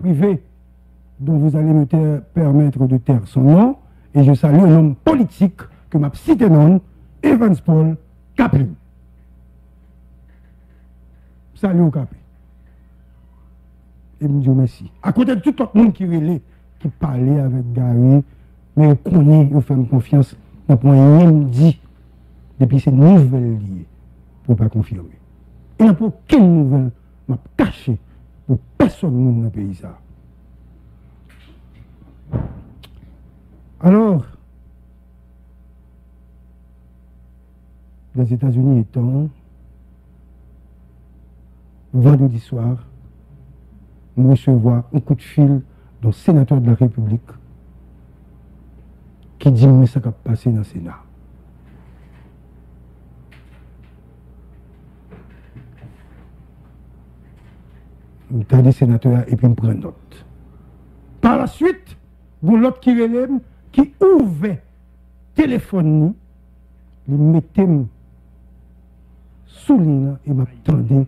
privé dont vous allez me permettre de taire son nom, et je salue un homme politique que m'a cité non, Evans Paul Kaplan. Salut au Capri. Et me dis merci. À côté de tout le monde qui relait, qui parlait avec Gary, mais on connaît, on fait confiance, on peut rien me dire depuis ces nouvelles liées pour ne pas confirmer. Et il n'y a pas aucune nouvelle m'a caché pour personne dans le pays. Ça. Alors, les États-Unis étant, vendredi soir, nous recevons un coup de fil d'un sénateur de la République qui dit mais ça va passer dans le Sénat. Nous avons des sénateurs et puis nous prenons note. Par la suite, vous l'autre qui relève, qui ouvre téléphone, il mettait sous ligne et m'attendait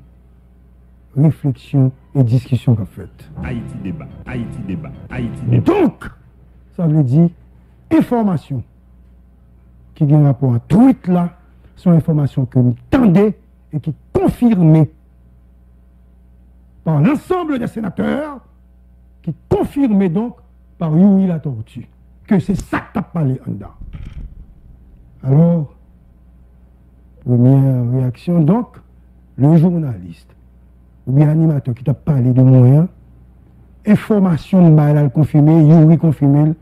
réflexion et discussion qu'a faite. Haïti débat, Haïti débat, Haïti débat. Donc, ça veut dire information qui a un rapport à tweet là, sont informations que nous tendez et qui confirmées par l'ensemble des sénateurs, qui confirmait donc par Yuri la tortue, que c'est ça que tu as parlé en dedans. Alors, première réaction, donc, le journaliste, ou bien l'animateur qui t'a parlé de moyens, information de Bailal confirmée, Yuri confirmé,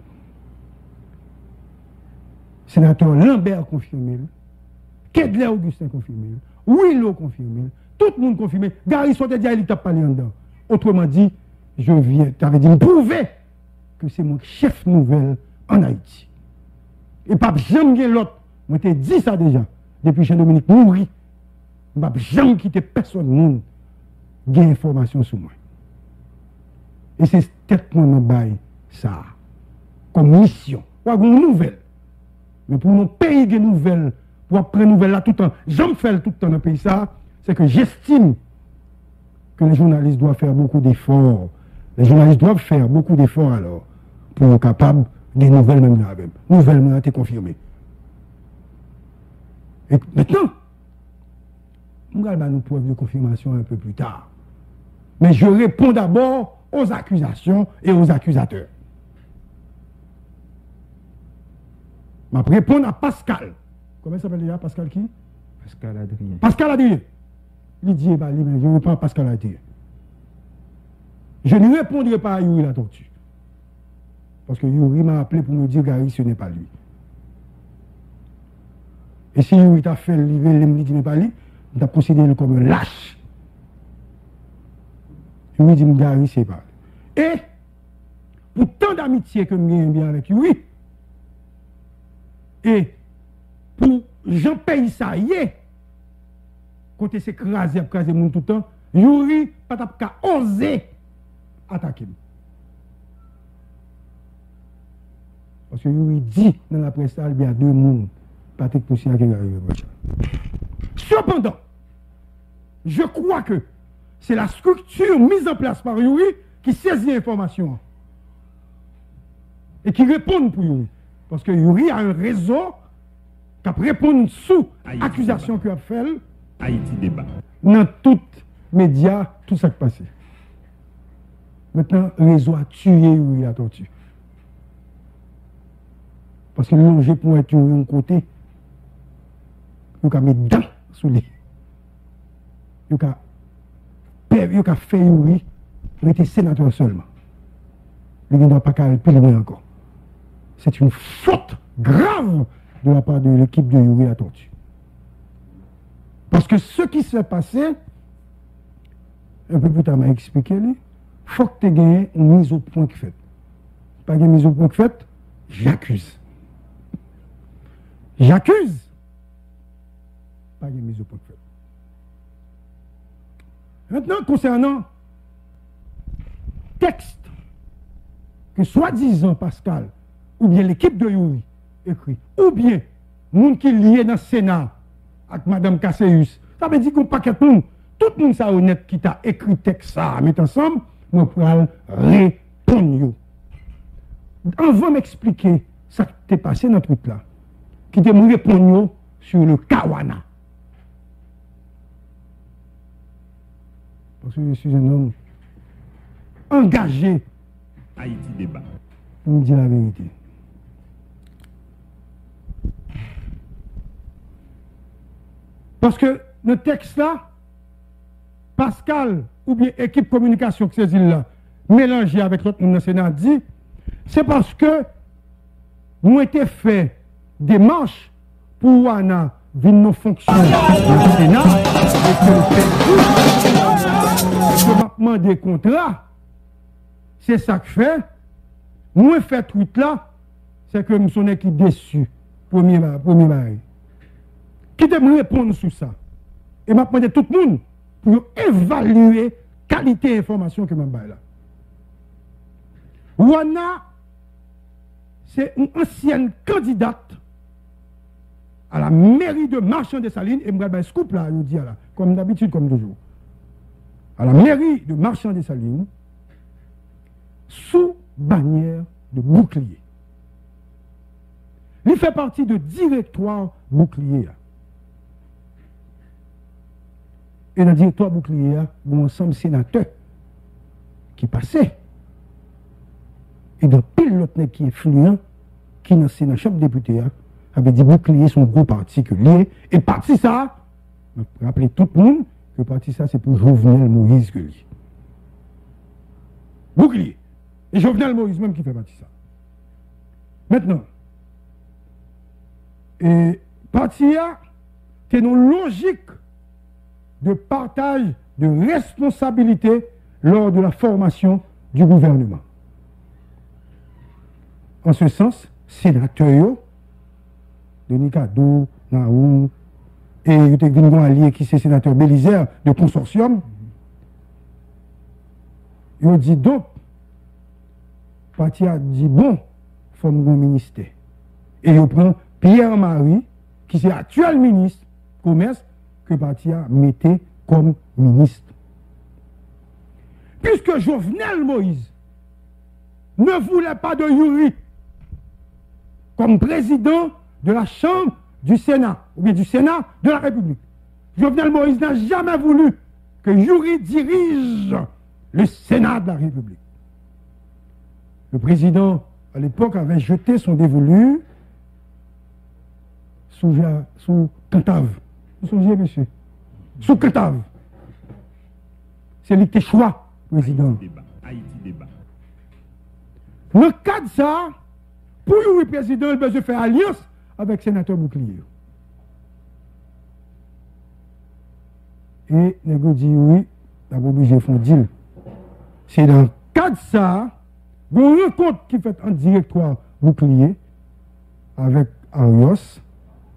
sénateur Lambert confirmé, Kedler Augustin confirmé, Willow confirmé, tout le monde confirmé, Gary Sote dit il t'a parlé en dedans. Autrement dit, je viens, tu avais dit, me prouver que c'est mon chef nouvelle en Haïti. Et pas jamais l'autre, moi t'ai dit ça déjà, depuis Jean-Dominique mourit, je ne jamais quitté personne monde qui a information sur moi. Et c'est peut-être mon bail ça, comme mission, pour une nouvelle. Mais pour nos pays de nouvelles, pour prendre nouvelles là tout le temps, j'en fais tout le temps dans le pays ça, c'est que j'estime que les journalistes doivent faire beaucoup d'efforts. Les journalistes doivent faire beaucoup d'efforts alors pour être capables des nouvelles même là même. Nouvelles ont été confirmées. Et maintenant, nous allons nous preuve de confirmation un peu plus tard. Mais je réponds d'abord aux accusations et aux accusateurs. Je vais répondre à Pascal. Comment il s'appelle déjà Pascal qui? Pascal Adrien. Pascal Adrien. Il dit, mais je réponds à Pascal Adrien. Je ne répondrai pas à Yuri la tortue. Parce que Yuri m'a appelé pour me dire, Gary, ce n'est pas lui. Et si Yuri t'a fait livrer, il me dit, ce n'est pas lui, il a considéré comme un lâche. Yuri dit, Gary, c'est pas lui. Et, pour tant d'amitié que je bien avec Yuri, et pour Jean Pays ça y est, quand c'est écrasé tout le temps, Yuri pas qu'à oser attaquer. Parce que Yuri dit dans la presse, il y a deux mondes, Patrick Poussière qui arrive. Cependant, je crois que c'est la structure mise en place par Yuri qui saisit l'information et qui répond pour Yuri. Parce que Yuri a un réseau qui a répondu sous accusation qu'il a fait. Haïti débat. Dans tous les médias, tout ça qui passe. Maintenant, le réseau a tué Yuri la tortue. Parce que l'objet pour être Yuri un côté, il a mis dents sous lui. Il a fait Yuri, il était sénateur seulement. Il ne doit pas aller plus loin encore. C'est une faute grave de la part de l'équipe de Yuri la tortue. Parce que ce qui s'est passé, un peu plus tard m'a expliqué, il faut que tu aies gagné une mise au point qui fait. Pas une mise au point qui fait, j'accuse. J'accuse. Pas une mise au point qui fait. Maintenant, concernant texte que soi-disant Pascal, ou bien l'équipe de Yuri écrit, ou bien monde qui est lié dans le Sénat avec Mme Casséus, ça veut dire qu'on paquet de monde, tout le monde ça honnête qui t'a écrit texte ça, met ensemble, je vais répondre. Avant de m'expliquer ce qui t'est passé dans tout là, qui te répondre sur le Kawana. Parce que je suis un homme engagé. Haïti débat. Pour me dire la vérité. Parce que le texte là, Pascal ou bien équipe communication que ces îles-là, mélangé avec l'autre monde dans le Sénat dit, c'est parce que nous avons fait des marches pour Wana venir nos fonctions dans le Sénat et que le des contrats, c'est ça que fait. Nous fait tweet là, c'est que nous sommes qui déçus. Premier mari. Qui te répondre sur ça? Et m'a demandé tout le monde pour évaluer la qualité d'information que je vais là. Wana, c'est une ancienne candidate à la mairie de Marchand-des-Salines, et je vais un scoop là, je dis là, comme d'habitude, comme toujours. À la mairie de Marchand-des-Salines, sous bannière de bouclier. Il fait partie de directoire bouclier. Et dans le directoire bouclier, il y a un ensemble de sénateurs qui passaient. Et dans pile l'autre qui est influent, qui dans le chambre député, avait dit bouclier son gros parti que lié. Et le parti ça, je rappeler tout le monde que le parti ça, c'est pour Jovenel Moïse que lié. Bouclier. Et Jovenel Moïse même qui fait partie de ça. Maintenant, et parti a, c'est une logique de partage de responsabilité lors de la formation du gouvernement. En ce sens, sénateur, Denis Kadou, Naoum, et il allié qui c'est sénateur Bélisaire de consortium, il dit donc, parti a dit bon, il faut un ministère. Et il prend Pierre-Marie, qui est actuel ministre commerce, que parti a metté comme ministre. Puisque Jovenel Moïse ne voulait pas de Yuri comme président de la Chambre du Sénat, ou bien du Sénat de la République. Jovenel Moïse n'a jamais voulu que Yuri dirige le Sénat de la République. Le président, à l'époque, avait jeté son dévolu sous Cantave. Vous songez, monsieur? Sous Cantave. C'est lui qui était choix, président. Haïti débat. Dans le cas de ça, pour le président, il a besoin de faire alliance avec le sénateur Bouclier. Et il dit oui, il a obligé de faire un deal. C'est dans le cas de ça, il y a une rencontre qui fait en directoire Bouclier avec Arios,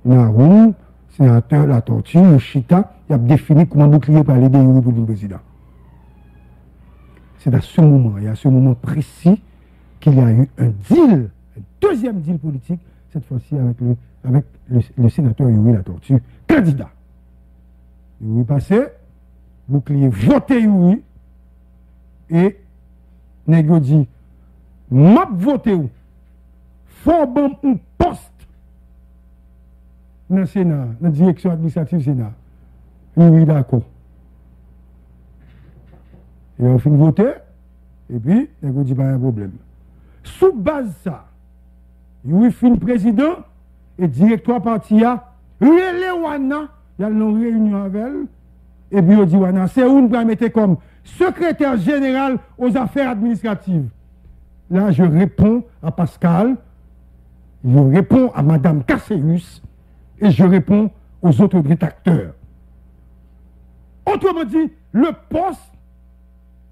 Naroum, sénateur La Tortue, Chita, il a défini comment Bouclier peut aller aider pour le président. C'est à ce moment, et à ce moment précis, qu'il y a eu un deal, un deuxième deal politique, cette fois-ci avec le sénateur Yuri La Tortue, candidat. Yuri passé, Bouclier voté Yuri, et Nego dit, m'a voté où? Faut bon un poste dans le Sénat, dans la direction administrative Sénat. Yuri d'accord. Et on finit voter, et puis, Nego dit, pas un problème. Sous base ça, il fin président et directoire parti a relé Wana, il y a une réunion avec elle, et puis il dit Wana, c'est où nous mettre comme secrétaire général aux affaires administratives. Là, je réponds à Pascal, je réponds à Madame Casséus, et je réponds aux autres rédacteurs. Autrement dit, le poste,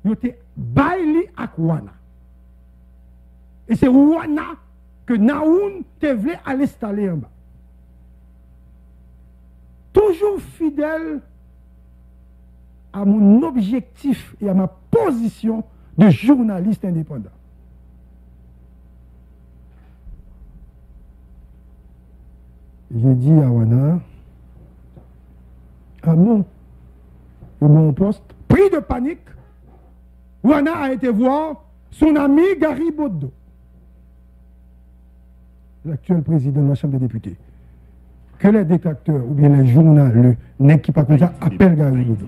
il était bailli à Wana. Et c'est Wana que Naoun te voulait aller installer en bas. Toujours fidèle à mon objectif et à ma position de journaliste indépendant. J'ai dit à Wana, ah non, le bon poste, pris de panique, Wana a été voir son ami Gary Bodo, l'actuel président de la Chambre des députés. Que les détracteurs ou bien les journaux, le nèg qui pas comme ça, appellent Gary Bodo.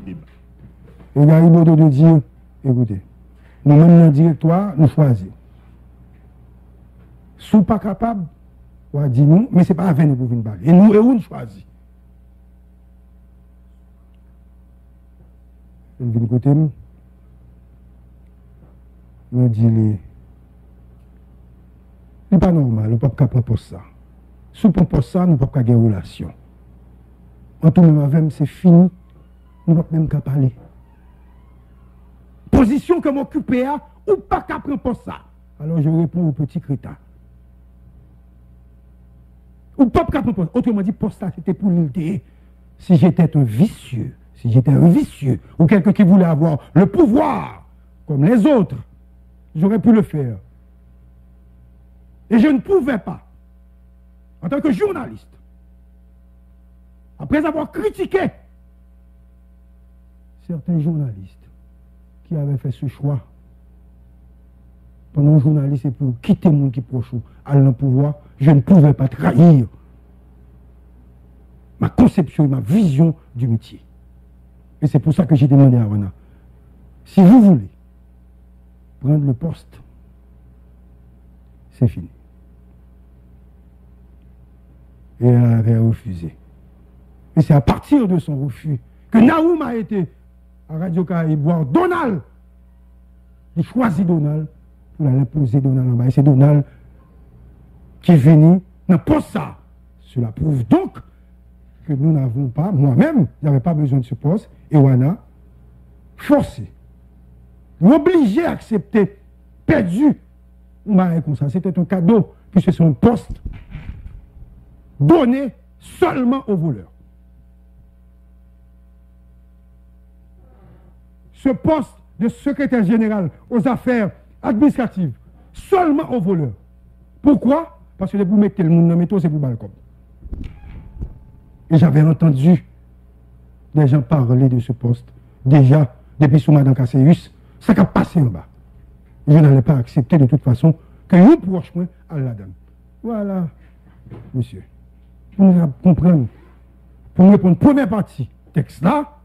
Et Gary Bodo de dire, écoutez, nous-mêmes dans le directoire, nous choisissons. Si vous pas capable, on va dire nous, mais ce n'est pas avec nous pour venir parler. Et nous choisissons. Je viens de côté, je me dis, ce n'est pas normal, on ne peut pas prendre ça. Si on prend ça, nous ne pouvons pas avoir une relation. En tout même avec, c'est fini, nous ne pouvons même pas parler. Position que m'occuper, ou pas qu'à prendre ça. Alors je réponds au petit crétin. Ou pas qu'à prendre ça. Autrement dit, pour ça, c'était pour l'unité. Si j'étais un vicieux, ou quelqu'un qui voulait avoir le pouvoir, comme les autres, j'aurais pu le faire. Et je ne pouvais pas. En tant que journaliste, après avoir critiqué certains journalistes qui avaient fait ce choix, pendant un journaliste et pour quitter mon qui proche à le pouvoir, je ne pouvais pas trahir ma conception et ma vision du métier. Et c'est pour ça que j'ai demandé à Wana, si vous voulez prendre le poste, c'est fini. Et elle avait refusé. Et c'est à partir de son refus que Naoum a été à Radio Caraïbe voir Donald. Il choisit Donald pour aller poser Donald en bas. Et c'est Donald qui est venu dans poste ça. Cela prouve donc que nous n'avons pas, moi-même, je n'avais pas besoin de ce poste, et Wana, forcé, obligé à accepter, perdu, comme ça. C'était un cadeau, puisque c'est un poste donné seulement aux voleurs. Ce poste de secrétaire général aux affaires administratives, seulement aux voleurs. Pourquoi? Parce que vous mettez le monde dans le métro, c'est pour balcon. Et j'avais entendu des gens parler de ce poste, déjà, depuis sous Madame Casséus, ça a passé en bas. Je n'allais pas accepter de toute façon que nous proche moins à la dame. Voilà, monsieur. Pour nous comprendre, pour nous répondre, première partie, texte là,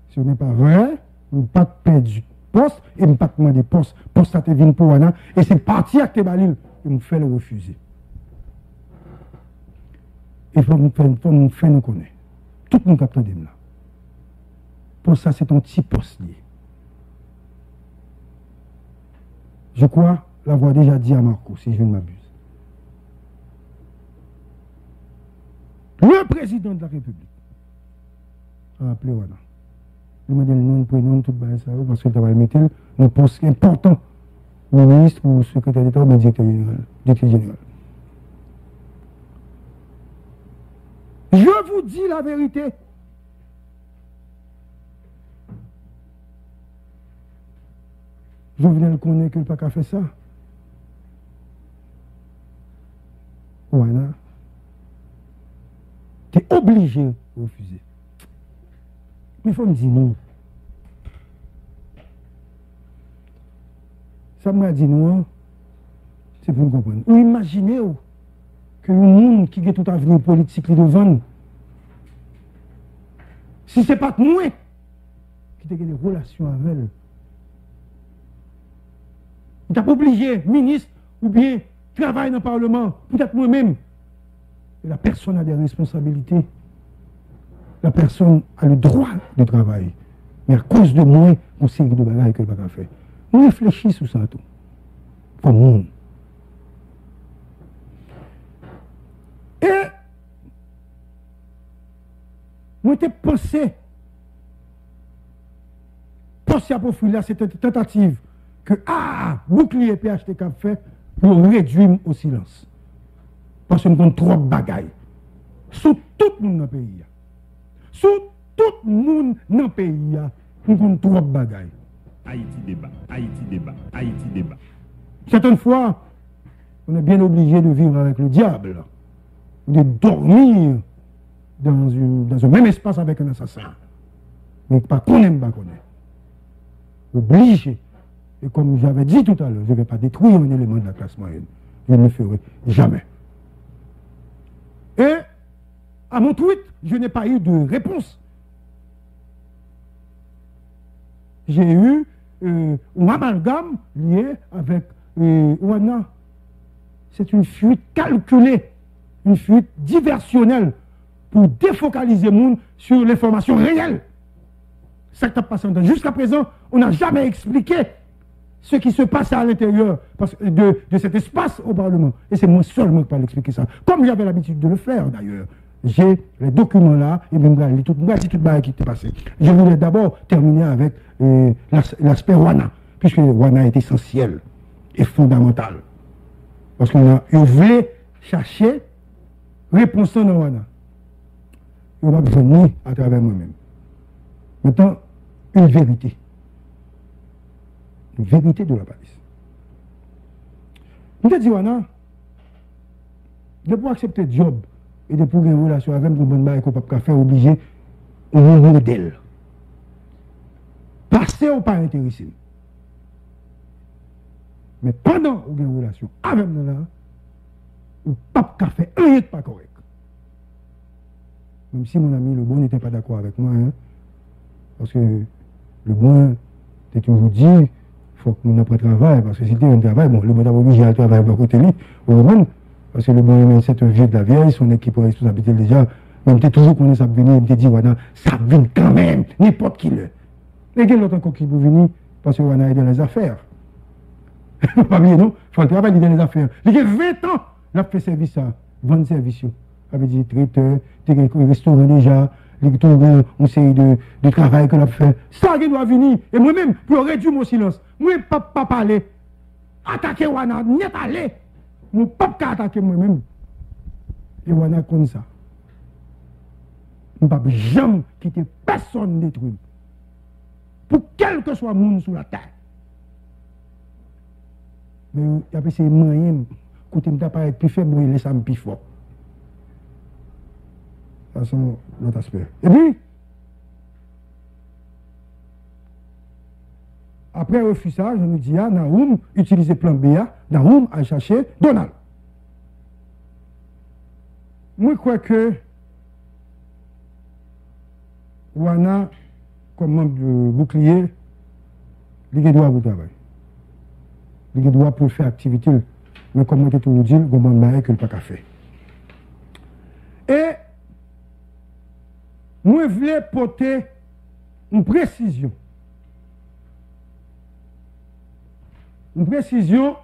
ce n'est pas vrai, nous pas perdu poste, et nous pas demandé poste à Tevin pour Wana, et c'est parti à Tebalil, et nous fait le refuser. Il faut nous faire nous connaître. Tout le monde attend de là. Pour ça, c'est un petit poste lié. Je crois l'avoir déjà dit à Marco, si je ne m'abuse. Le président de la République a appelé Wana. Il m'a dit le nom, le prénom, tout ça, parce que tu vas le mettre un poste important, ministre ou secrétaire d'État ou directeur général. Je vous dis la vérité. Je venais le connaître que le pas fait ça. Voilà. Tu es obligé de refuser. Mais il faut me dire non. Ça m'a dit non. C'est pour nous comprendre. Ou imaginez que le monde qui a tout avenir politique devant, si ce n'est pas moi qui a des relations avec elle, il n'est pas obligé, ministre, ou bien travaille dans le Parlement, peut-être moi-même. Et la personne a des responsabilités. La personne a le droit de travailler. Mais à cause de moi, on sait de bagages qu'elle va faire. On réfléchit sur ça tout. Pour le monde. Et moi, j'ai pensé à profil là, c'était une tentative que, bouclier PHTK fait pour réduire au silence. Parce que nous avons trop de bagailles. Sous tout le monde dans le pays. Sous tout le monde dans le pays, nous avons trop de bagailles. Haïti débat, Haïti débat, Haïti débat. Certaines fois, on est bien obligé de vivre avec le diable, de dormir dans un même espace avec un assassin. Mais pas qu'on aime, pas qu'on est. Obligé Et comme j'avais dit tout à l'heure, je ne vais pas détruire un élément de la classe moyenne. Je ne le ferai jamais. Et à mon tweet, je n'ai pas eu de réponse. J'ai eu un amalgame lié avec Ouana. C'est une fuite calculée, une fuite diversionnelle pour défocaliser le monde sur l'information réelle. Ça qui passe jusqu'à présent, on n'a jamais expliqué ce qui se passe à l'intérieur de cet espace au Parlement. Et c'est moi seulement qui peux l'expliquer ça. Comme j'avais l'habitude de le faire d'ailleurs. J'ai les documents là, et même là, tout le qui était passé. Je voulais d'abord terminer avec l'aspect WANA, puisque WANA est essentiel et fondamental. Parce qu'on voulait chercher réponse dans WANA. On va besoin à travers moi-même. Maintenant, une vérité. Une vérité de la police. Nous avons dit, WANA, de pouvoir accepter le job et de pouvoir avoir une relation avec nous, qu'on ne peut pas faire obligé un modèle. Passer ou pas intéressé. Mais pendant qu'on a une relation avec nous, là, on ne peut pas faire rien de pas correct. Même si mon ami Le Bon n'était pas d'accord avec moi, hein, parce que Le Bon, c'est toujours dit, il faut que nous apprenions travail, parce que si c'était un travail, bon, Le Bon d'abord obligé à travailler de côté lui, au Bon, parce que Le Bon, c'est un vieux de la vieille, son équipe a responsabilité déjà, même t'es toujours qu'on est ça venir, il me dit, voilà, ça vient quand même, n'importe qui le. Mais il y a l'autre encore qui peut venir, parce que on est dans les affaires. Pas bien, non? Il faut le travail dans les affaires. Il y a 20 ans, il a fait service à vendre service. Il avait dit traiteur, restaurant déjà, il y a une série de travail que l'a fait. Ça, il doit venir. Et moi-même, pour réduire mon silence, moi, je ne peux pas parler. Attaquer Wana, net aller. Je ne peux pas attaquer moi-même. Et Wana comme ça. Je ne peux pas jamais quitter personne détruit. Pour quel que soit le monde sur la terre. Mais il y a ces moyens, côté de paraître plus faible, il laisse ça plus fort. Ça, c'est l'autre aspect. Et puis, après le refusage, je nous dis, Naoum, utilisez plan B, Naoum a cherché Donald. Moi, je crois que Wana, comme membre de bouclier, il a droit au travail. Il a droit pour faire activité, mais comme on toujours dit, il y a que le pas qu'à faire. Et moi, je voulais porter une précision. Une précision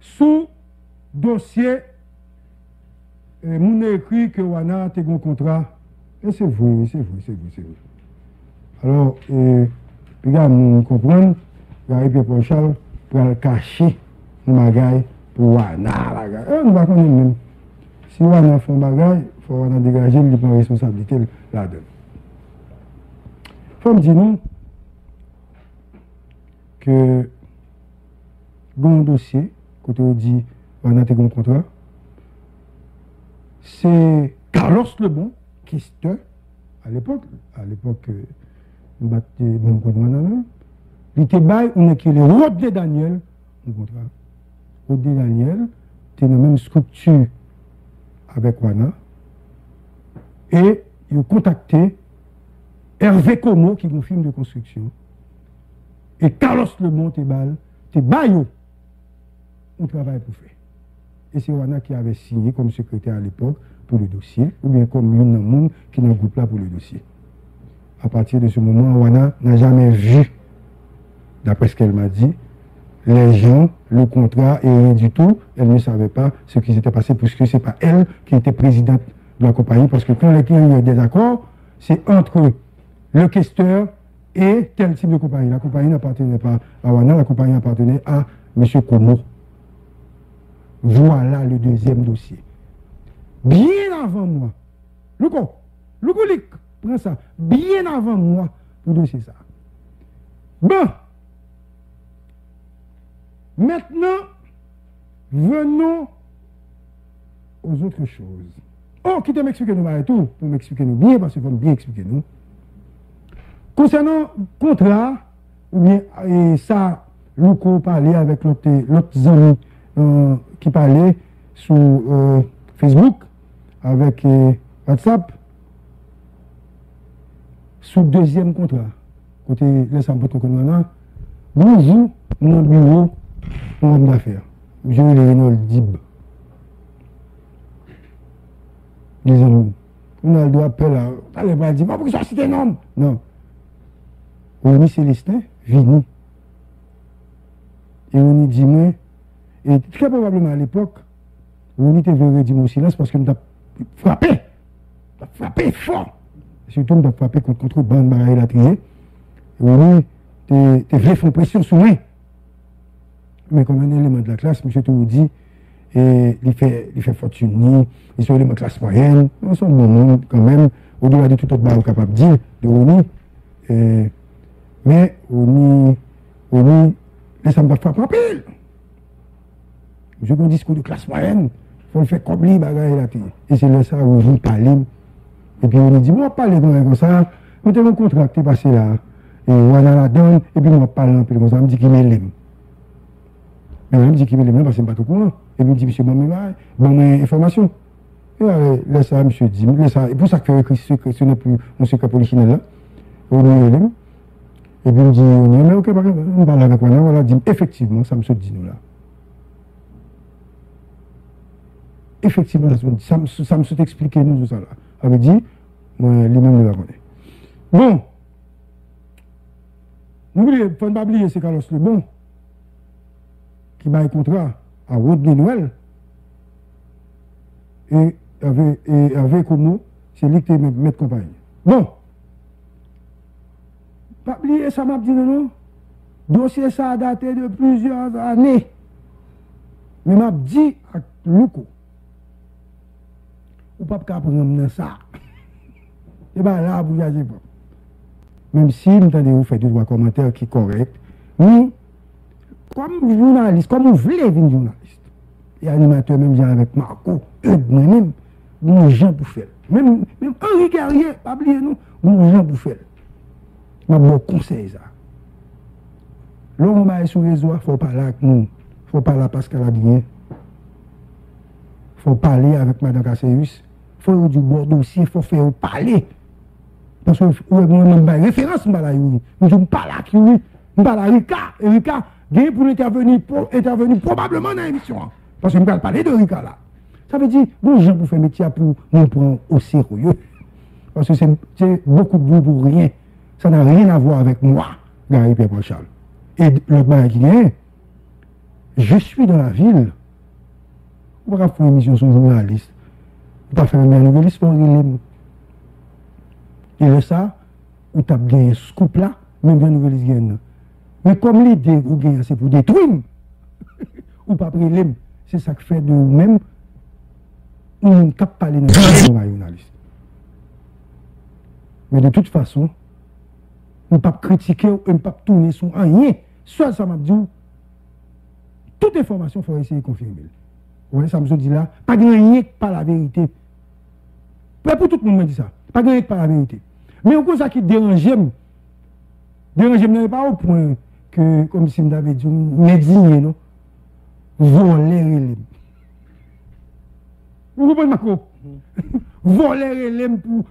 sous dossier. Mon écrit que Wana a un contrat. Et c'est vrai, c'est vrai, c'est vrai, c'est vrai. Alors, regarde, nous comprenons, Pierre-Paul Charles, pour cacher un bagage pour Wana. Nous ne connaissons même. Si Wana fait un bagage, il faut Wana dégager, il prend responsabilité là-dedans. Il faut me dire non que dans un dossier, quand on dit Wana a un contrat, c'est Carlos Le Bon, qui était à l'époque, il était bail, on a créé Rodney Daniel, un contrat. Rodney Daniel, était dans la même structure avec Wana, et il a contacté Hervé Como, qui est un film de construction, et Carlos Le Bon, était bail, on travaille pour faire. Et c'est Wana qui avait signé comme secrétaire à l'époque pour le dossier, ou bien comme une monde qui est dans le groupe là pour le dossier. À partir de ce moment, Wana n'a jamais vu, d'après ce qu'elle m'a dit, les gens, le contrat et rien du tout. Elle ne savait pas ce qui s'était passé, puisque ce n'est pas elle qui était présidente de la compagnie, parce que quand il y a des accords, c'est entre le questeur et tel type de compagnie. La compagnie n'appartenait pas à Wana, la compagnie appartenait à M. Como. Voilà le deuxième dossier. Bien avant moi, Louko, prends ça, bien avant moi, pour dossier ça. Bon, maintenant, venons aux autres choses. Oh, qui te m'explique nous tout, pour m'expliquer nous bien, parce qu'il faut bien expliquer nous. Concernant le contrat ou bien ça, Louko parlait avec l'autre ami qui parlait sur Facebook, avec WhatsApp, sous deuxième contrat. Côté les Sampotokonana, bonjour, mon bureau, mon homme d'affaires. Je vais les Renault Dib. Disons-nous, on a le droit d'appeler là, allez pas dire, pourquoi ça c'est un homme? Non. On est Célestin, Vini. Et on y dit, moi, et très probablement à l'époque, on était venu dire mon silence parce que nous avons frappé fort. Surtout, nous avons frappé contre bande bagaille la trier. Et on est, t'es fait pression sur moi. Mais comme un élément de la classe, monsieur tout dit, et il fait fortune, il sont élément de classe moyenne, on sont bon monde quand même, au-delà de tout autre barreau capable de dire, de Oni. Mais Oni, ça me frappe en pile. Je veux un discours de classe moyenne, il faut le faire comme lui, bagaille la télé. Et c'est là ça où on parle. Et puis on dit, moi, parler comme ça, on a un contrat qui est passé là, et on a la donne, et puis moi, parle un peu comme ça, on me dit qu'il m'aime. Mais on me dit qu'il m'aime parce que je ne suis pas tout courant. Et puis il me dit, monsieur, bon, information. Et là, ça, monsieur dit, et pour ça que ce n'est plus mon secret polichinelle là, on m'aime. Et puis il me dit, mais ok, on parle avec moi, voilà, dit, effectivement, ça me dit nous là. Effectivement, ça me s'est expliqué nous tout ça là. Avait dit, moi, lui-même ne va connaître. Bon, n'oubliez, il ne faut pas oublier, c'est Carlos Le Bon qui m'a un contrat à Rodney Noël et avec Como, c'est lui qui est maître compagnie. Bon, pas oublier, ça m'a dit non. Dossier ça a daté de plusieurs années. Mais m'a dit à Louko, ou pas prendre ça. Et bien là, vous avez pas. Même si vous faites deux trois commentaires qui sont corrects, mais comme journaliste, comme vous voulez être journaliste, et animateur même avec Marco, moi-même, nous gens pour faire. Même Henri Guerrier, pas oublier nous, nous gens pour faire. Je bon conseil ça. L'homme va sur les réseau, il faut parler avec nous. Il faut parler à Pascal Adrien. Il faut parler avec Mme Casséus. Il faut du bon dossier, il faut faire parler. Parce que moi, je suis référence, je ne parle pas qui, je parle à Rika. Et Rika, il pour intervenir probablement dans l'émission. Parce que je ne parle pas de Rika là. Ça veut dire, bon, gens pour faire métier pour nous prendre au sérieux. Parce que c'est beaucoup de bruit pour rien. Ça n'a rien à voir avec moi, Gary Pierre Charles. Et l'autre bagage qui est, je suis dans la ville. On va faire une émission sur un journaliste. On va faire une nouvelle histoire. Et là, ça, ou tu as gagné ce scoop là, même une nouvelle histoire. Mais comme l'idée ou gagner, c'est pour détruire, ou pas prélève, c'est ça que fait de nous-mêmes, on ne capte pas les journalistes. Mais de toute façon, on ne peut pas critiquer, on ne peut pas tourner sur rien. Soit ça m'a dit, toute information, il faut essayer de confirmer. Oui, ça me dit là, pas gagner par la vérité. Pour tout le monde me dit ça, pas gagner par la vérité. Mais au coup, ça qui dérangeait, n'est pas au point que, comme si m'avait dit, m'édigner, non? Voler les vous comprenez, Marco? Voler les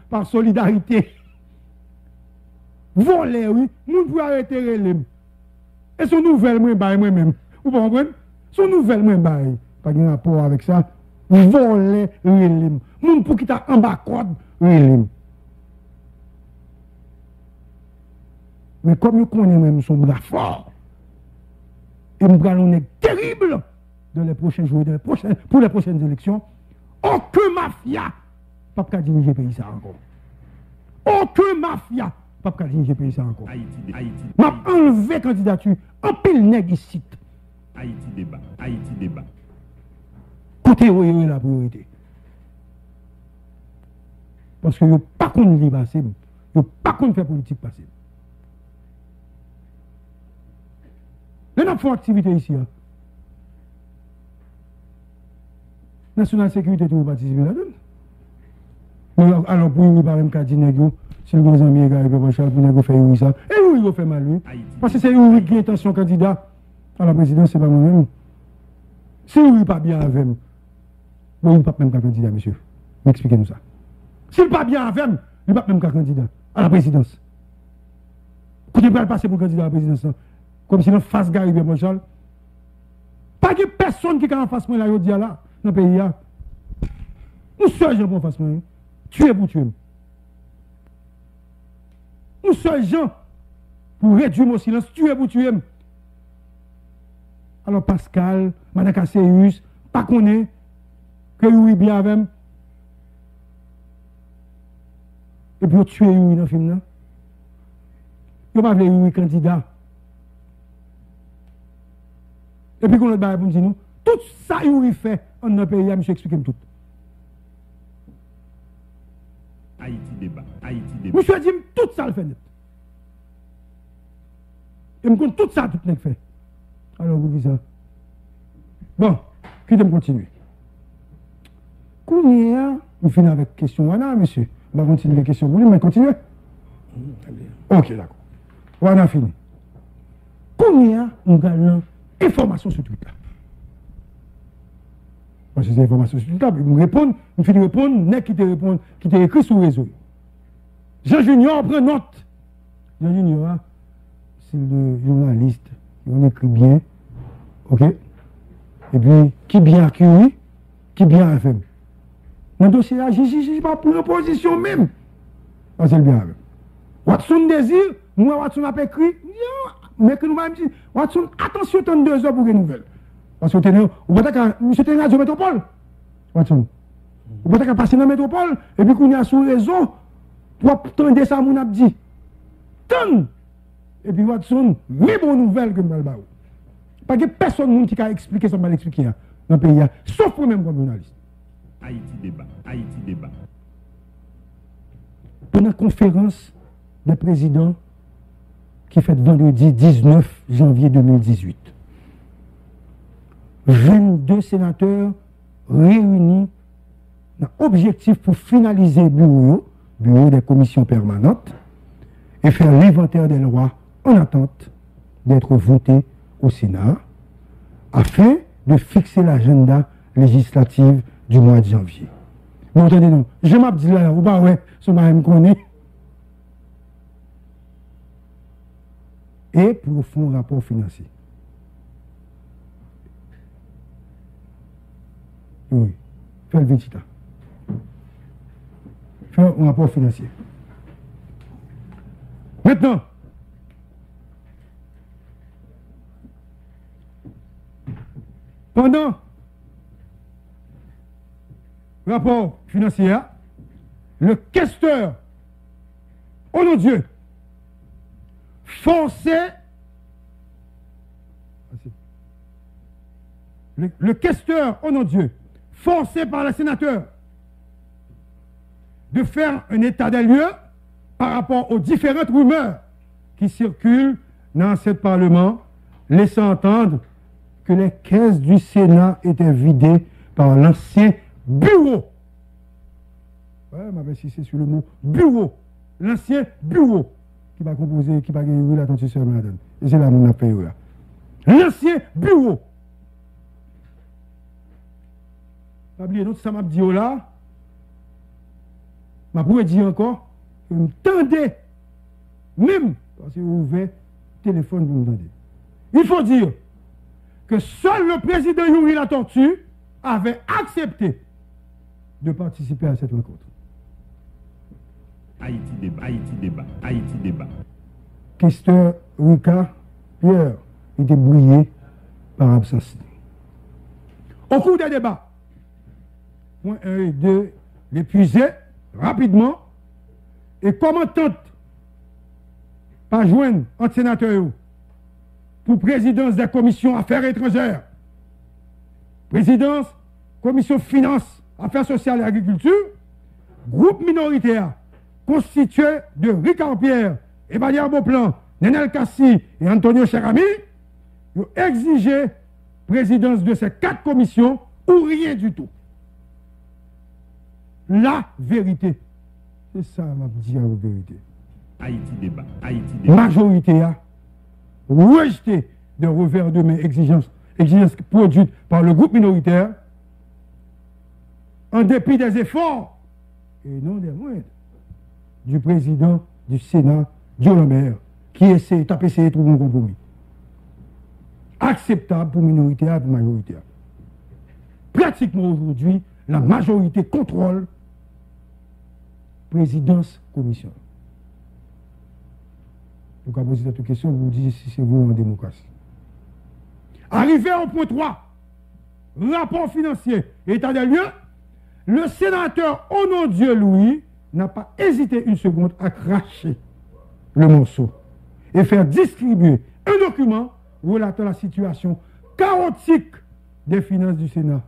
par solidarité. Voler, oui, nous pouvons arrêter les lemmes. Et son nouvelle, moi-même. Vous comprenez? Son nouvelle, pas de rapport avec ça. Voler les lemmes. Nous pour qui t'a en bas code, les lemmes. Mais comme nous connaissons même son bras fort, et nous allons être terrible dans les prochains jours, pour les prochaines élections, aucun mafia ne peut diriger le pays encore. Aucun mafia ne peut diriger le pays encore. Haïti. M'a enlevé candidature en pile nègre ici. Haïti débat. Côté où est la priorité. Parce que vous n'avez pas qu'on lit passer, vous n'avez pas qu'on fait politique passer. Nous avons fait activité ici. National Sécurité, tout participer là-dedans. Alors, pour vous, par exemple, si le grand ami est Gary Pépochal, pour nous faire oui ça. Et oui, il fait mal, lui. Parce que c'est lui qui est intention candidat à la présidence, c'est pas moi-même. Si oui, pas bien avec moi, il n'est pas même qu'un candidat, monsieur. Expliquez-nous ça. S'il n'est pas bien avec moi, il n'est pas même qu'un candidat à la présidence. Quand il va passer pour candidat à la présidence, comme si on face Gary Pépochal, pas de personne qui est en face moi là, là, dans le pays. Nous seuls gens pour en face moi. Tuer pour tuer. Nous seuls gens pour réduire mon silence, tuer pour tuer. Alors Pascal, Madame Cassius, pas connaît que oui bien avec. Et puis tuer oui dans le film là. Il n'y a pas de oui candidat. Et puis qu'on a dit pour nous, tout ça il fait en notre pays, monsieur explique tout. Haïti débat. Haïti débat. Monsieur dit tout ça le fait net. Et me compte tout ça tout le fait. Alors vous dites ça. Bon, qui de me continuer. Kounia, on finit avec question Wana, monsieur. On va continuer les questions pour lui, mais continuez. Ok, d'accord. On a fini. Kounia, on gagne information sur Twitter. Parce que c'est information sur Twitter, il me répond, il finit de répondre, n'est qui te répond, qui te écrit sur le réseau. Jean Junior prend note. Jean Junior, c'est le journaliste, on écrit bien, ok? Et puis, qui bien accueilli, qui bien FM. Dans le dossier là, je ne pas pour position même. Parce que c'est le bien FM. Watson désire, moi Watson a écrit, mais que nous m'avons dit, Watson, attention, 32 heures pour les nouvelles. Parce que vous êtes radio métropole, Watson. Vous êtes passer dans la métropole, et puis qu'on y a sur le réseau, pour attendre ça, mon a dit. Tant! Et puis Watson, mais bonne nouvelle que je vais le pas que personne qui a expliqué ça, mal expliqué dans le pays, sauf vous-même comme journaliste. Haïti débat. Haïti débat. Pendant la conférence des présidents qui fait vendredi 19 janvier 2018, 22 sénateurs réunis dans l'objectif pour finaliser le bureau des commissions permanentes et faire l'inventaire des lois en attente d'être votées au Sénat afin de fixer l'agenda législatif du mois de janvier. Vous entendez, non? Je m'abdis là, vous pas ouais, ce que je connais. Et pour le fonds rapport financier. Oui, fais le vite. Fais un rapport financier. Maintenant, pendant le rapport financier, le questeur, oh mon Dieu, forcé, le questeur, oh mon Dieu, forcé par le sénateur de faire un état des lieux par rapport aux différentes rumeurs qui circulent dans ce Parlement, laissant entendre que les caisses du Sénat étaient vidées par l'ancien bureau. Ouais, mais insisté sur le mot bureau. L'ancien bureau qui va composer, qui va gagner la tontu sur Madame. Et c'est là mon appel là. L'ancien bureau. Pas oublier notre ça m'a dit là. Je pourrais dire encore, que vous tendez, même parce que vous ouvrez le téléphone pour me tendez. Il faut dire que seul le président Yuri La Tortue avait accepté de participer à cette rencontre. Haïti débat. Haïti débat. Haïti débat. Questeur Rika Pierre était brouillé par absence. Au cours des débats, point 1 et 2, l'épuiser rapidement et comment tente pas joindre un sénateur pour présidence des commissions affaires étrangères, présidence, commission finances, affaires sociales et agriculture, groupe minoritaire constitué de Ricard Pierre, Evalier Beauplan, Nenel Kassi et Antonio Cherami, ils ont exigé présidence de ces 4 commissions ou rien du tout. La vérité. C'est ça, m'a dit en vérité. Haïti débat. Haïti débat. Majorité a rejeté de revers de mes exigences produites par le groupe minoritaire, en dépit des efforts, et non des moindres, du président du Sénat, Dieu le maire, qui a essayé de trouver un compromis. Acceptable pour minorité et pour majorité. Pratiquement aujourd'hui, la majorité contrôle présidence commission. Donc, à poser cette question, vous dites si c'est vous en démocratie. Arrivé au point 3, rapport financier, état des lieux, le sénateur Onon-Dieu Louis n'a pas hésité une seconde à cracher le morceau et faire distribuer un document relatant la situation chaotique des finances du Sénat.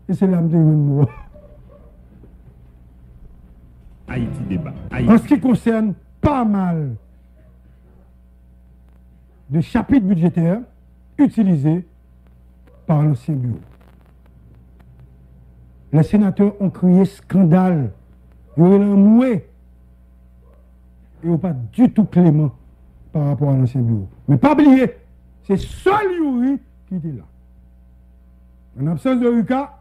Et c'est l'âme de moi. Haïti débat. En ce qui concerne pas mal de chapitres budgétaires utilisés par l'ancien bureau. Les sénateurs ont crié scandale. Ils ont moué. Ils n'ont pas du tout clément par rapport à l'ancien bureau. Mais pas oublier, c'est seul Yuri qui était là. En absence de Ruka,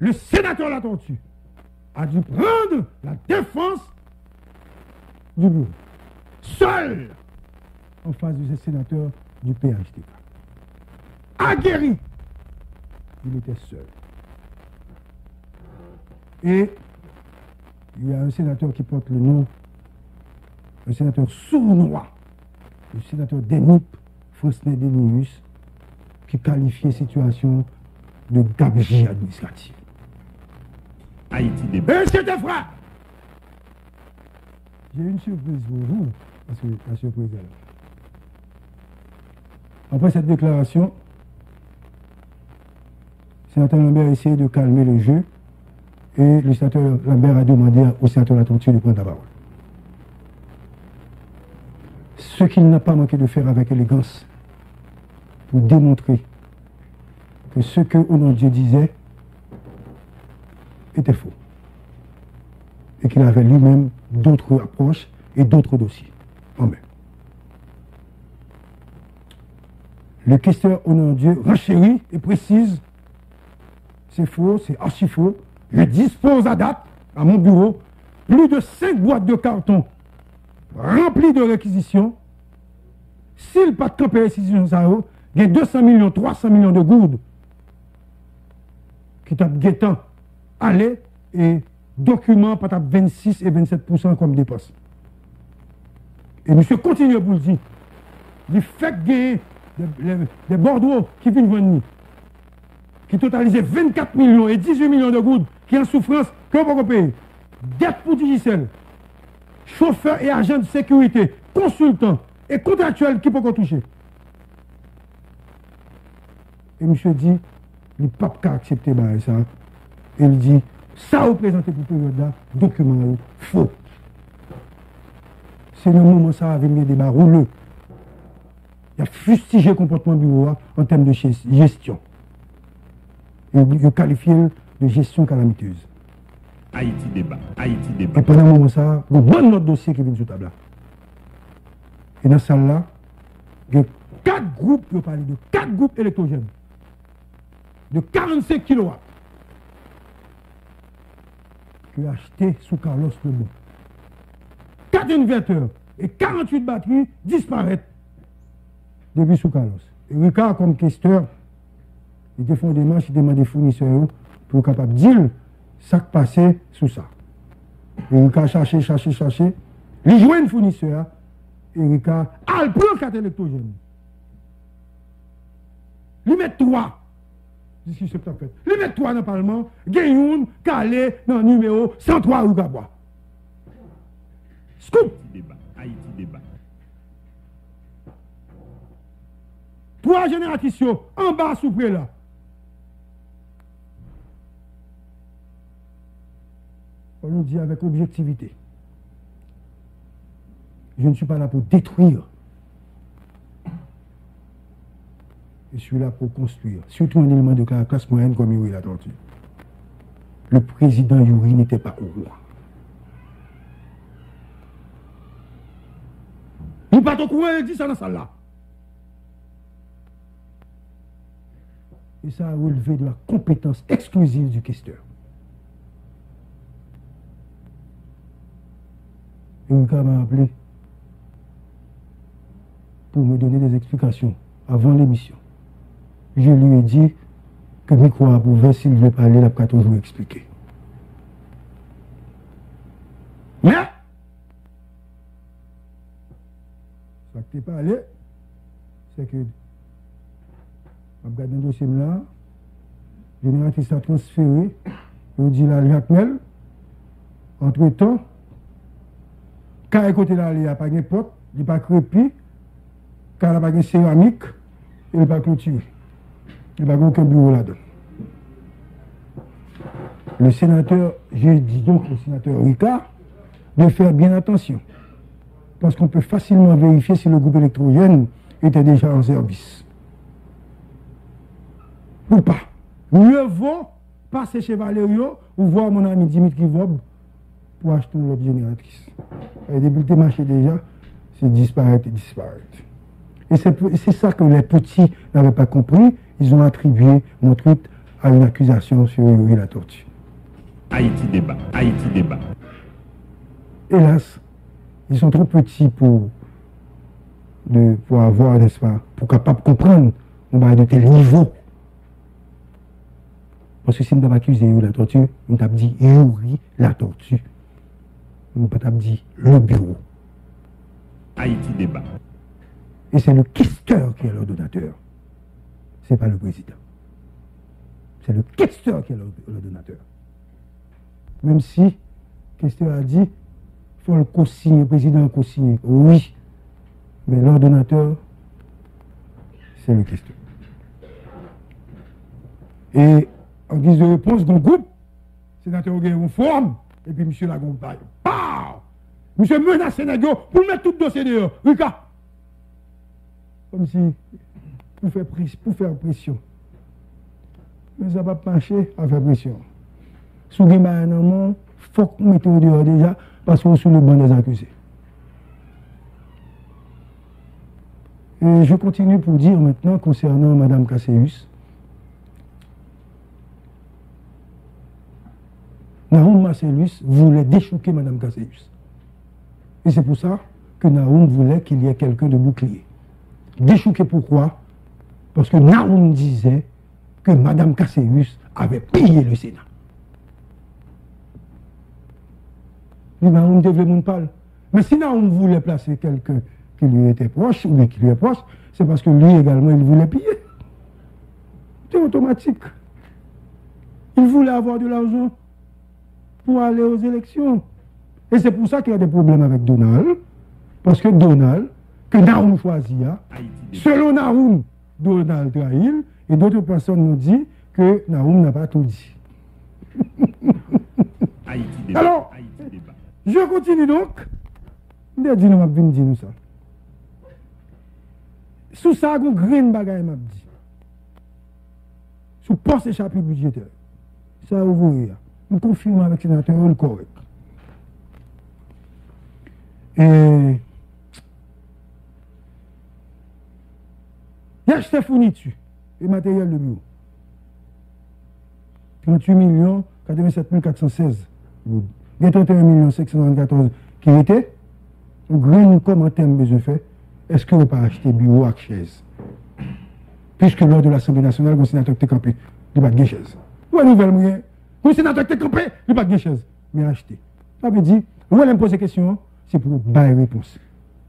le sénateur La Tortue a dû prendre la défense du bureau. Seul en face de ce sénateur du PHTK. Aguerri, il était seul. Et il y a un sénateur qui porte le nom, un sénateur sournois, le sénateur d'ENIP, Faustin Dénius, qui qualifiait la situation de gabegie administrative. Haïti débat. Et c'était frère! J'ai une surprise pour vous, la surprise est là. Après cette déclaration, le sénateur Lambert a essayé de calmer le jeu et le sénateur Lambert a demandé au sénateur La Tortue de prendre la parole. Ce qu'il n'a pas manqué de faire avec élégance pour démontrer que ce que Onon-Dieu disait était faux et qu'il avait lui-même d'autres approches et d'autres dossiers en main. Le questeur Onon-Dieu renchérit et précise: c'est faux, c'est archi faux. Je dispose à date, à mon bureau, plus de 5 boîtes de carton remplies de réquisitions. S'il pas de camp réquisition, il y a 200 millions, 300 millions de gourdes qui tapent guettant aller et documents pas 26 et 27% comme dépenses. Et monsieur continue pour le dire. Il fait gagner des Bordeaux qui viennent venir, qui totalisaient 24 millions et 18 millions de gouttes, qui en souffrance, que vous pouvez payer. Dette pour Digicel, chauffeur et agent de sécurité, consultant et contractuel qui peut toucher. Et monsieur dit, il ne peut pas accepter ça. Et il dit, ça représente pour période là, document faux. C'est le moment où ça va venir des débat rouleux. Il a fustigé le comportement du bureau en termes de gestion. Il a qualifié de gestion calamiteuse. Haïti débat. Haïti débat. Et pendant un moment, ça, il y a un bon autre dossier qui vient sur la table. Et dans ce salle-là, il y a 4 groupes, je parle de 4 groupes électrogènes de 45 kW qui ont acheté sous Carlos Lebon. 4 inverteurs et 48 batteries disparaissent depuis sous Carlos. Et Ricard, comme questeur, il fait des démarches, il demande des fournisseurs pour être capable de dire ce qui passait sous ça. Et Ricard cherché. Il joue un fournisseur et Ricard a le plan 4 électrogènes. Il met 3. Discussion que tu as fait. Il met 3 dans le Parlement, Gayoun, Calais, dans le numéro 103 ou Gabois. Scoop! Haïti débat. 3 générations en bas sous près là. On nous dit avec objectivité. Je ne suis pas là pour détruire. Je suis là pour construire. Surtout un élément de classe moyenne comme Yuri La Tortue. Le président Yuri n'était pas au roi. pas au courant, il dit ça dans la salle là. Et ça a relevé de la compétence exclusive du questeur. Et Rika m'a appelé pour me donner des explications avant l'émission. Je lui ai dit que micro a ouvert, s'il veut parler, il a pas toujours expliqué. Mais, ça que tu parlé, c'est que, je regarde un dossier là, le génératrice a transféré, je dis là, Jacmel, entre-temps, quand à côté là, il n'y a pas de porte, il n'y a pas de crépi, quand il n'y a pas de céramique, il n'y a pas de clôture. Il n'y a pas aucun bureau là-dedans. Le sénateur, je dis donc au sénateur Ricard, de faire bien attention. Parce qu'on peut facilement vérifier si le groupe électrogène était déjà en service. Ou pas. Mieux vaut passer chez Valério ou voir mon ami Dimitri Vob pour acheter une autre génératrice. Et depuis que marché déjà, c'est disparaître et disparaître. Et c'est ça que les petits n'avaient pas compris. Ils ont attribué mon truc à une accusation sur Yuri la tortue. Haïti débat. Haïti débat. Hélas, ils sont trop petits pour avoir, n'est-ce pas, pour capable de comprendre on va de tel niveau. Parce que si on t'a accusé Yuri la tortue, on t'a dit Yuri la tortue. On t'a dit le bureau. Haïti débat. Et c'est le questeur qui est l'ordonnateur. Ce n'est pas le président. C'est le questeur qui est l'ordonnateur. Même si le questeur a dit, il faut le co-signer, le président le co-signer. Oui, mais l'ordonnateur, c'est le questeur. Et en guise de réponse, dans le groupe, le sénateur a une forme, et puis monsieur Lagon baille. Monsieur menace Sénégal pour mettre tout le dossier dehors. Rika! Comme si, pour faire pression. Mais ça ne va pas marcher à faire pression. Si vous avez un moment, il faut que vous mettez au dehors déjà, parce que vous êtes sur le banc des accusés. Et je continue pour dire maintenant, concernant Mme Casséus, Naoum Marcellus voulait déchouquer Mme Casséus. Et c'est pour ça que Naoum voulait qu'il y ait quelqu'un de bouclier. Déchouquer pourquoi? Parce que Naoum disait que Mme Casséus avait pillé le Sénat. Et Naoum devait le monde parle. Mais si Naoum voulait placer quelqu'un qui lui était proche, ou qui lui est proche, c'est parce que lui également, il voulait piller. C'est automatique. Il voulait avoir de l'argent pour aller aux élections. Et c'est pour ça qu'il y a des problèmes avec Donald. Parce que Donald, que Naoum choisit, selon Naoum, Donald trahit, et d'autres personnes nous disent que Naoum n'a pas tout dit. Alors, je continue donc. Je m'a dit ça. Sous ça, il y a un grain bagaille m'a dit. Sous poste et chapitre budgétaire. Ça, vous voyez. Nous confirmons avec le sénateur le correct. Et il y a acheté fourniture et matériel de bureau. 38 87 416. Il y a 31 594 qui étaient. Nous grand commentaire besoin fait. Est-ce que vous n'avez pas acheté bureau avec chaise? Puisque lors de l'Assemblée nationale, le sénateur qui campé, il n'y a pas de chaise. Ou une nouvelle moyen, le sénateur qui campé, il n'y a pas de chaise. Mais acheté. Ça veut dire, où elle me pose des questions, c'est pour bailler réponse.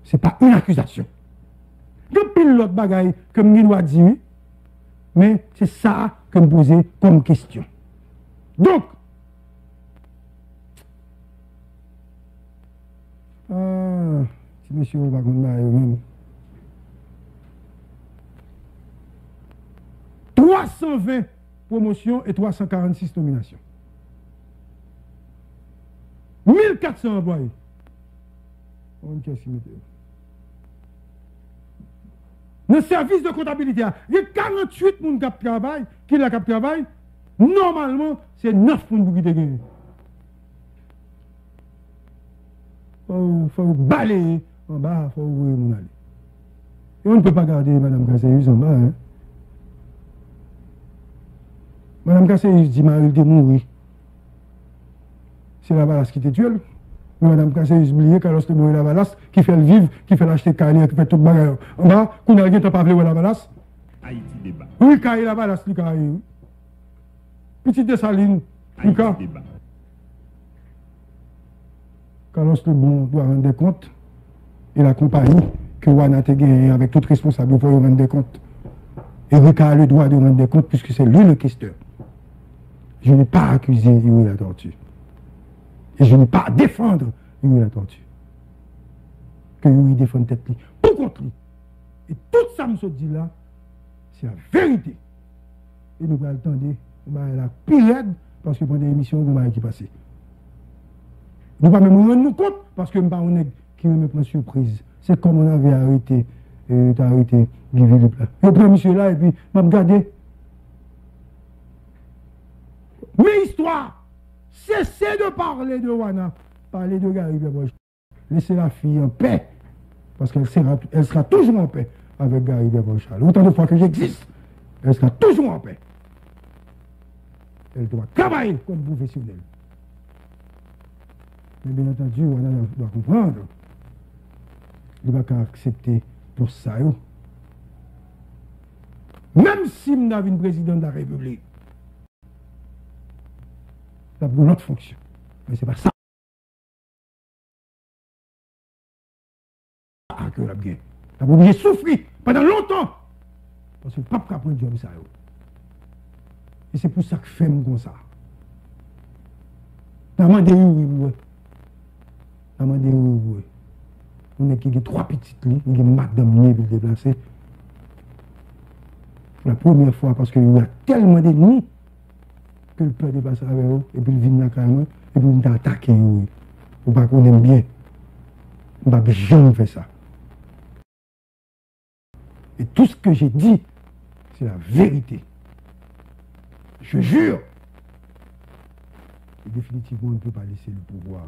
Ce n'est pas une accusation. Il y a pile l'autre bagaille que je dois dire, mais c'est ça que je me pose comme question. Donc, si monsieur va même 320 promotions et 346 nominations. 1400 employés. Dans le service de comptabilité, il y a 48 personnes qui travaillent, qui travaillent. Normalement, c'est 9 personnes qui travaillent. Il faut balayer en bas, il faut ouvrir mon aller. Et on ne peut pas garder Mme Cassayus en bas. Hein. Mme Cassayus dit Marie était mourir. C'est la balasse qui était tuée. Mais Mme Cassayus oublié qu'elle a mourir la balasse, qui fait le vivre, qui fait l'acheter carrière, qui fait tout le bagage. En bas, qu'on n'a rien pas la balasse. Haïti débat. Oui, carrière la balasse, lui carrière. Petite Dessaline, Haïti débat. Carlos Lebon doit rendre des comptes et la compagnie que Wana a gagné avec toute responsabilité pour rendre des comptes. Et Rika a le droit de rendre des comptes puisque c'est lui le questeur. Je n'ai pas accusé Yuri la tortue. Et je n'ai pas à défendre Yuri la tortue. Que Yuri défende tête lui. Pour contre lui. Et tout ça me se dit là, c'est la vérité. Et nous allons attendre, on va la pire parce que pendant l'émission, on va qui passer. Nous ne pouvons pas même rendre nous compte parce que nous ne pouvons pas qui me prend surprise. C'est comme on avait arrêté Guy Plat. Je prends monsieur là et puis je vais regarder. Mais histoire, cessez de parler de Wana, parlez de Gary Beboche. Laissez la fille en paix parce qu'elle sera toujours en paix avec Gary Beboche. Autant de fois que j'existe, elle sera toujours en paix. Elle doit travailler comme professionnelle. Mais bien entendu, on doit comprendre. Il ne va pas accepter pour ça. Même si on a une présidente de la République, ça pour notre fonction. Mais ce n'est pas ça que la bien. On a obligé de souffrir pendant longtemps. Parce que le pape a pris le job ça. Et c'est pour ça que je fais comme ça. On a demandé où. On a qui a 3 petites lignes, il y a madame Nier pour le déplacer. Pour la première fois, parce qu'il y a tellement d'ennemis que le peuple dépasse avec eux, et puis il vient là carrément, et puis il attaque. Ou pas qu'on aime bien. On ne va jamais faire ça. Et tout ce que j'ai dit, c'est la vérité. Je jure. Et définitivement, on ne peut pas laisser le pouvoir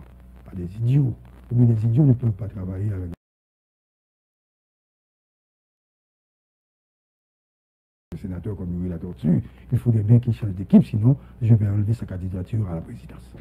à des idiots. Mais les idiots ne peuvent pas travailler avec un sénateur comme Yuri la tortue. Il faudrait bien qu'il change d'équipe, sinon je vais enlever sa candidature à la présidence.